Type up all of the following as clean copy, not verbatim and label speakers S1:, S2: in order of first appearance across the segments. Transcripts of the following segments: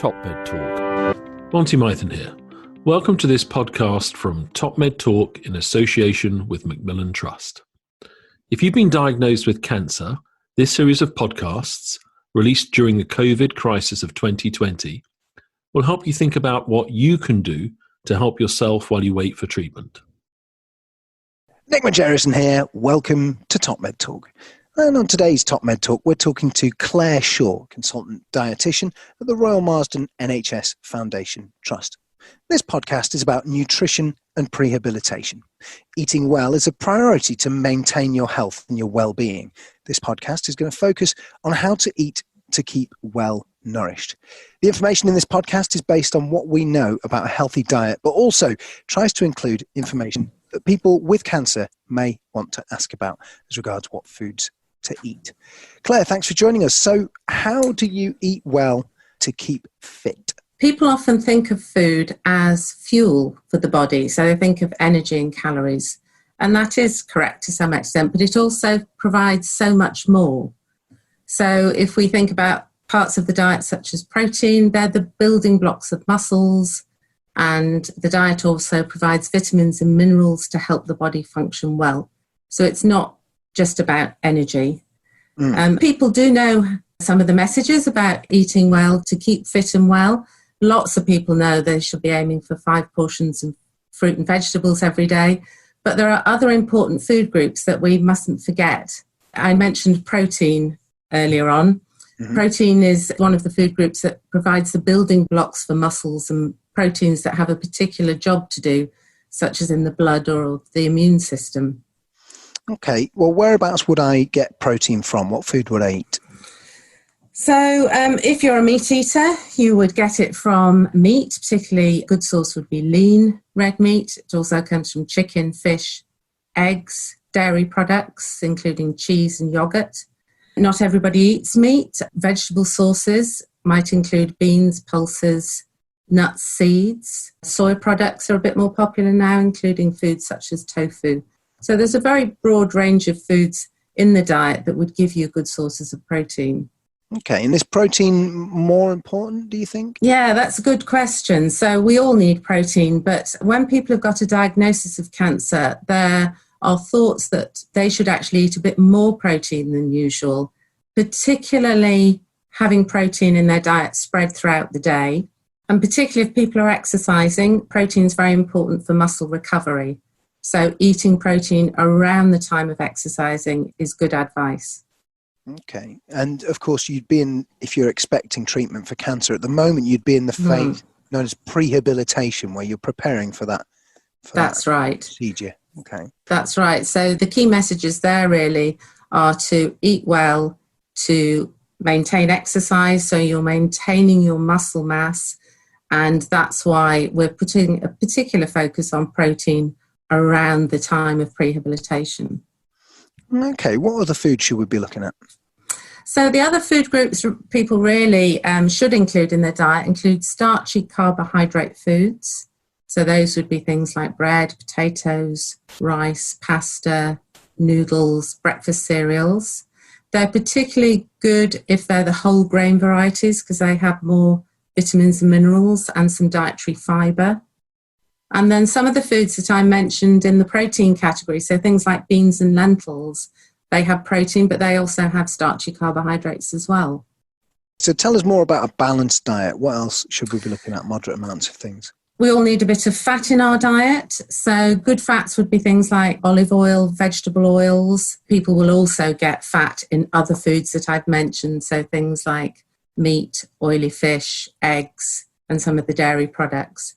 S1: TopMedTalk. Monty Mython here. Welcome to this podcast from TopMedTalk in association with Macmillan Trust. If you've been diagnosed with cancer, this series of podcasts, released during the COVID crisis of 2020, will help you think about what you can do to help yourself while you wait for treatment.
S2: Nick Majerison here. Welcome to TopMedTalk. And on today's TopMedTalk, we're talking to Claire Shaw, consultant dietitian at the Royal Marsden NHS Foundation Trust. This podcast is about nutrition and prehabilitation. Eating well is a priority to maintain your health and your well-being. This podcast is going to focus on how to eat to keep well nourished. The information in this podcast is based on what we know about a healthy diet, but also tries to include information that people with cancer may want to ask about as regards what foods to eat. Claire, thanks for joining us. So how do you eat well to keep fit?
S3: People often think of food as fuel for the body, so they think of energy and calories. And that is correct to some extent, but it also provides so much more. So if we think about parts of the diet such as protein, they're the building blocks of muscles, and the diet also provides vitamins and minerals to help the body function well. So it's not just about energy. People do know some of the messages about eating well to keep fit and well. Lots of people know they should be aiming for 5 portions of fruit and vegetables every day. But there are other important food groups that we mustn't forget. I mentioned protein earlier on. Mm-hmm. Protein is one of the food groups that provides the building blocks for muscles and proteins that have a particular job to do, such as in the blood or the immune system.
S2: Okay, well, whereabouts would I get protein from? What food would I eat?
S3: So if you're a meat eater, you would get it from meat. Particularly a good source would be lean red meat. It also comes from chicken, fish, eggs, dairy products, including cheese and yogurt. Not everybody eats meat. Vegetable sources might include beans, pulses, nuts, seeds. Soy products are a bit more popular now, including foods such as tofu. So there's a very broad range of foods in the diet that would give you good sources of protein.
S2: Okay, and is protein more important, do you think?
S3: Yeah, that's a good question. So we all need protein, but when people have got a diagnosis of cancer, there are thoughts that they should actually eat a bit more protein than usual, particularly having protein in their diet spread throughout the day. And particularly if people are exercising, protein is very important for muscle recovery. So eating protein around the time of exercising is good advice.
S2: Okay. And of course, if you're expecting treatment for cancer at the moment, you'd be in the phase known as prehabilitation, where you're preparing for that.
S3: That's right.
S2: Procedure. Okay.
S3: That's right. So the key messages there really are to eat well, to maintain exercise, so you're maintaining your muscle mass. And that's why we're putting a particular focus on protein around the time of prehabilitation.
S2: Okay, what other foods should we be looking at?
S3: So the other food groups people really should include in their diet include starchy carbohydrate foods. So those would be things like bread, potatoes, rice, pasta, noodles, breakfast cereals. They're particularly good if they're the whole grain varieties because they have more vitamins and minerals and some dietary fibre. And then some of the foods that I mentioned in the protein category, so things like beans and lentils, they have protein, but they also have starchy carbohydrates as well.
S2: So tell us more about a balanced diet. What else should we be looking at? Moderate amounts of things.
S3: We all need a bit of fat in our diet. So good fats would be things like olive oil, vegetable oils. People will also get fat in other foods that I've mentioned, so things like meat, oily fish, eggs, and some of the dairy products.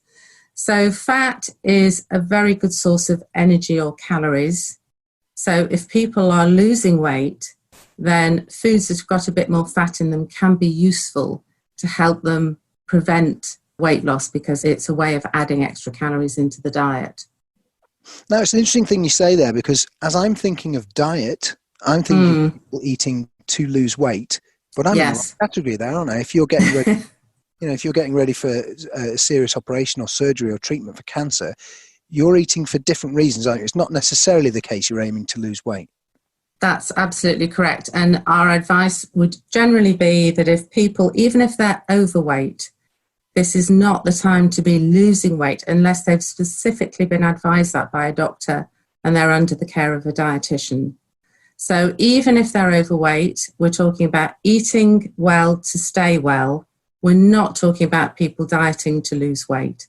S3: So fat is a very good source of energy or calories. So if people are losing weight, then foods that have got a bit more fat in them can be useful to help them prevent weight loss because it's a way of adding extra calories into the diet.
S2: Now, it's an interesting thing you say there because as I'm thinking of diet, I'm thinking of people eating to lose weight, but I'm in the wrong category there, aren't I? If you're getting ready if you're getting ready for a serious operation or surgery or treatment for cancer, you're eating for different reasons, aren't you? It's not necessarily the case you're aiming to lose weight.
S3: That's absolutely correct. And our advice would generally be that if people, even if they're overweight, This is not the time to be losing weight unless they've specifically been advised that by a doctor and they're under the care of a dietitian. So even if they're overweight, we're talking about eating well to stay well. We're not talking about people dieting to lose weight.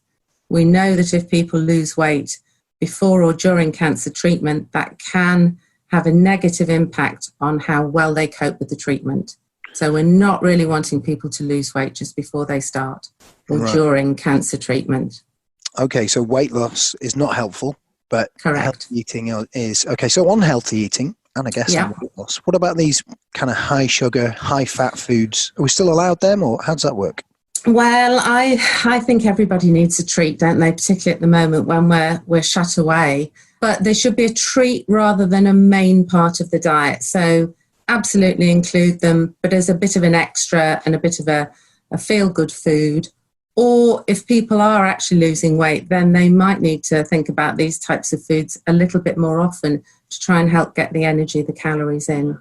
S3: We know that if people lose weight before or during cancer treatment, that can have a negative impact on how well they cope with the treatment. So we're not really wanting people to lose weight just before they start or during cancer treatment.
S2: Okay, so weight loss is not helpful, but healthy eating is. Okay, so on healthy eating, and I guess on weight loss, what about these kind of high sugar, high fat foods? Are we still allowed them, or how does that work?
S3: Well, I think everybody needs a treat, don't they? Particularly at the moment when we're shut away. But there should be a treat rather than a main part of the diet. So absolutely include them, but as a bit of an extra and a bit of a feel-good food. Or if people are actually losing weight, then they might need to think about these types of foods a little bit more often to try and help get the energy, the calories in.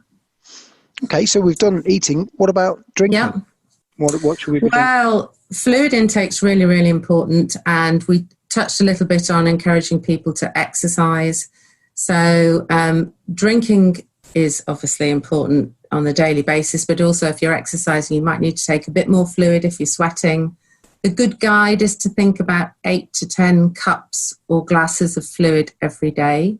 S2: Okay, so we've done eating. What about drinking? Yeah. What should we be doing?
S3: Well, fluid intake's really, really important, and we touched a little bit on encouraging people to exercise. So drinking is obviously important on a daily basis, but also if you're exercising, you might need to take a bit more fluid if you're sweating. The good guide is to think about 8 to 10 cups or glasses of fluid every day.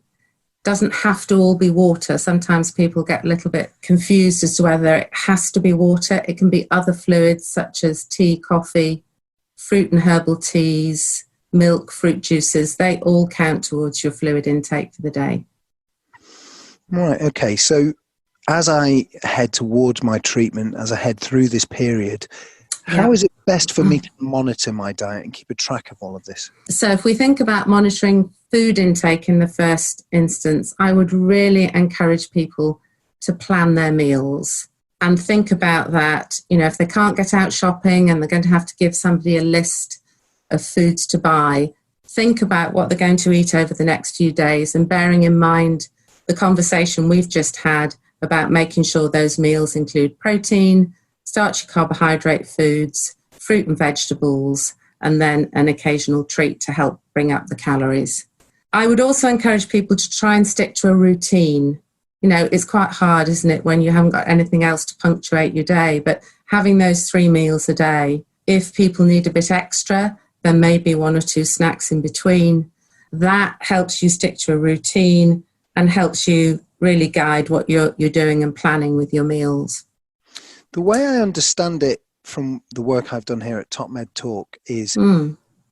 S3: Doesn't have to all be water. Sometimes people get a little bit confused as to whether it has to be water. It can be other fluids such as tea, coffee, fruit and herbal teas, milk, fruit juices. They all count towards your fluid intake for the day.
S2: Right, okay. So as I head towards my treatment, as I head through this period, how is it best for me to monitor my diet and keep a track of all of this? So
S3: if we think about monitoring food intake in the first instance, I would really encourage people to plan their meals and think about that. You know, if they can't get out shopping and they're going to have to give somebody a list of foods to buy, think about what they're going to eat over the next few days, and bearing in mind the conversation we've just had about making sure those meals include protein, starchy carbohydrate foods, fruit and vegetables, and then an occasional treat to help bring up the calories. I would also encourage people to try and stick to a routine. You know, it's quite hard, isn't it, when you haven't got anything else to punctuate your day, but having those 3 meals a day, if people need a bit extra, then maybe 1 or 2 snacks in between. That helps you stick to a routine and helps you really guide what you're doing and planning with your meals.
S2: The way I understand it from the work I've done here at TopMedTalk is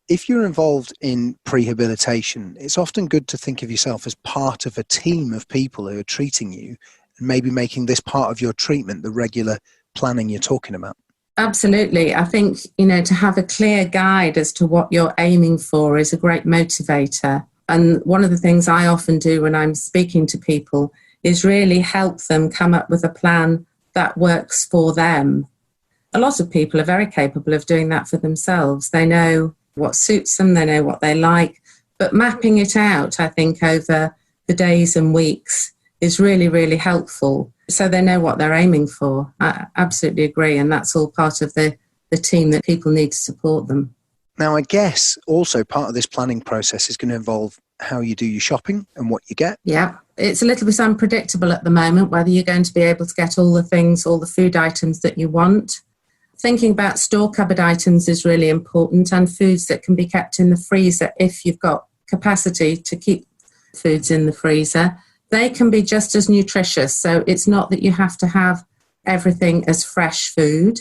S2: if you're involved in prehabilitation, it's often good to think of yourself as part of a team of people who are treating you and maybe making this part of your treatment, the regular planning you're talking about.
S3: Absolutely. I think, you know, to have a clear guide as to what you're aiming for is a great motivator. And one of the things I often do when I'm speaking to people is really help them come up with a plan that works for them. A lot of people are very capable of doing that for themselves. They know what suits them, they know what they like, but mapping it out, I think, over the days and weeks is really, really helpful. So they know what they're aiming for. I absolutely agree. And that's all part of the team that people need to support them.
S2: Now, I guess also part of this planning process is going to involve how you do your shopping and what you get.
S3: Yeah, it's a little bit unpredictable at the moment, whether you're going to be able to get all the things, all the food items that you want. Thinking about store cupboard items is really important, and foods that can be kept in the freezer if you've got capacity to keep foods in the freezer. They can be just as nutritious. So it's not that you have to have everything as fresh food.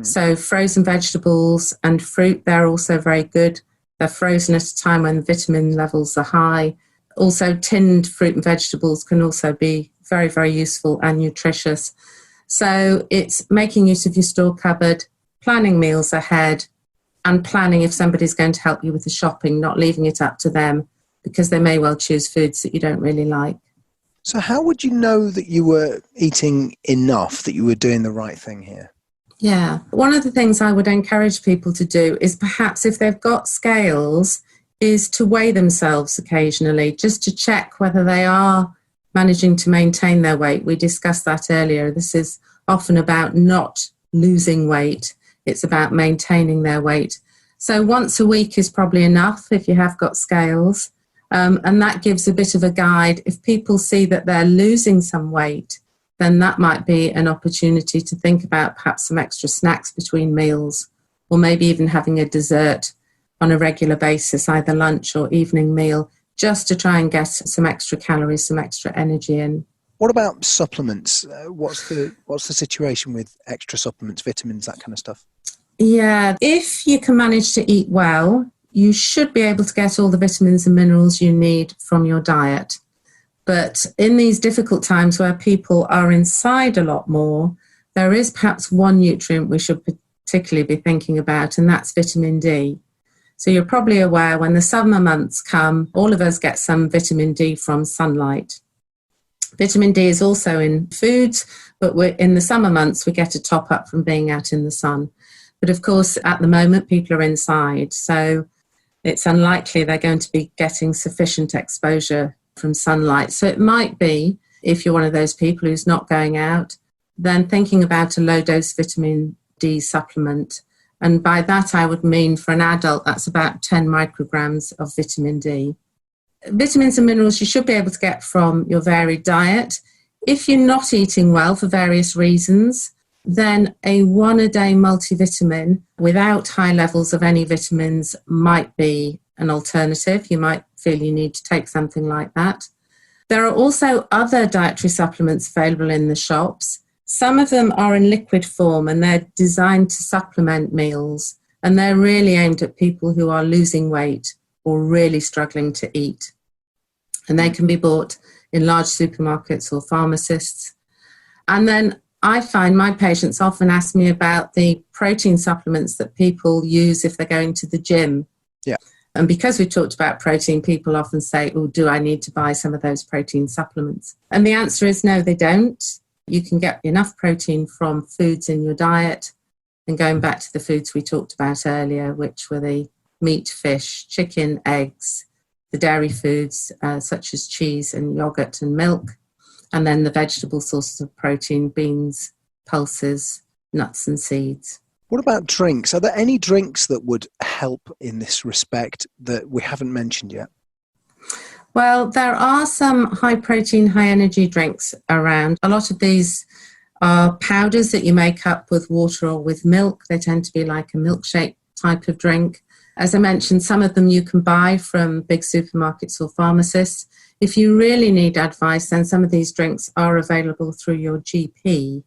S3: So frozen vegetables and fruit, they're also very good. They're frozen at a time when vitamin levels are high. Also, tinned fruit and vegetables can also be very, very useful and nutritious. So it's making use of your store cupboard, planning meals ahead, and planning if somebody's going to help you with the shopping, not leaving it up to them, because they may well choose foods that you don't really like.
S2: So how would you know that you were eating enough, that you were doing the right thing here?
S3: Yeah. One of the things I would encourage people to do is perhaps if they've got scales, is to weigh themselves occasionally, just to check whether they are managing to maintain their weight. We discussed that earlier. This is often about not losing weight. It's about maintaining their weight. So once a week is probably enough if you have got scales. And that gives a bit of a guide. If people see that they're losing some weight, then that might be an opportunity to think about perhaps some extra snacks between meals, or maybe even having a dessert on a regular basis, either lunch or evening meal, just to try and get some extra calories, some extra energy in.
S2: What about supplements? What's the situation with extra supplements, vitamins, that kind of stuff?
S3: Yeah, if you can manage to eat well, you should be able to get all the vitamins and minerals you need from your diet. But in these difficult times where people are inside a lot more, there is perhaps one nutrient we should particularly be thinking about, and that's vitamin D. So you're probably aware when the summer months come, all of us get some vitamin D from sunlight. Vitamin D is also in foods, but in the summer months, we get a top up from being out in the sun. But of course, at the moment, people are inside, so it's unlikely they're going to be getting sufficient exposure from sunlight. So it might be, if you're one of those people who's not going out, then thinking about a low-dose vitamin D supplement. And by that, I would mean for an adult, that's about 10 micrograms of vitamin D. Vitamins and minerals you should be able to get from your varied diet. If you're not eating well for various reasons, then a one-a-day multivitamin without high levels of any vitamins might be an alternative. You might feel you need to take something like that. There are also other dietary supplements available in the shops. Some of them are in liquid form and they're designed to supplement meals, and they're really aimed at people who are losing weight or really struggling to eat. And they can be bought in large supermarkets or pharmacists. And then I find my patients often ask me about the protein supplements that people use if they're going to the gym.
S2: Yeah.
S3: And because we talked about protein, people often say, oh, do I need to buy some of those protein supplements? And the answer is no, they don't. You can get enough protein from foods in your diet. And going back to the foods we talked about earlier, which were the meat, fish, chicken, eggs, the dairy foods such as cheese and yogurt and milk, and then the vegetable sources of protein, beans, pulses, nuts and seeds.
S2: What about drinks? Are there any drinks that would help in this respect that we haven't mentioned yet?
S3: Well, there are some high protein, high energy drinks around. A lot of these are powders that you make up with water or with milk. They tend to be like a milkshake type of drink. As I mentioned, some of them you can buy from big supermarkets or pharmacists. If you really need advice, then some of these drinks are available through your GP.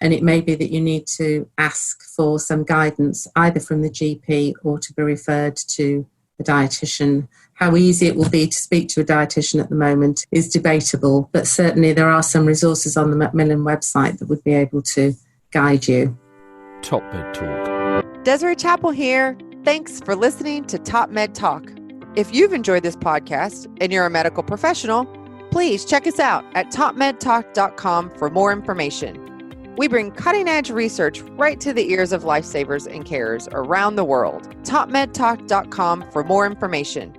S3: And it may be that you need to ask for some guidance either from the GP or to be referred to a dietitian. How easy it will be to speak to a dietitian at the moment is debatable, but certainly there are some resources on the Macmillan website that would be able to guide you.
S1: TopMedTalk.
S4: Desiree Chappell here. Thanks for listening to TopMedTalk. If you've enjoyed this podcast and you're a medical professional, please check us out at TopMedTalk.com for more information. We bring cutting-edge research right to the ears of lifesavers and carers around the world. TopMedTalk.com for more information.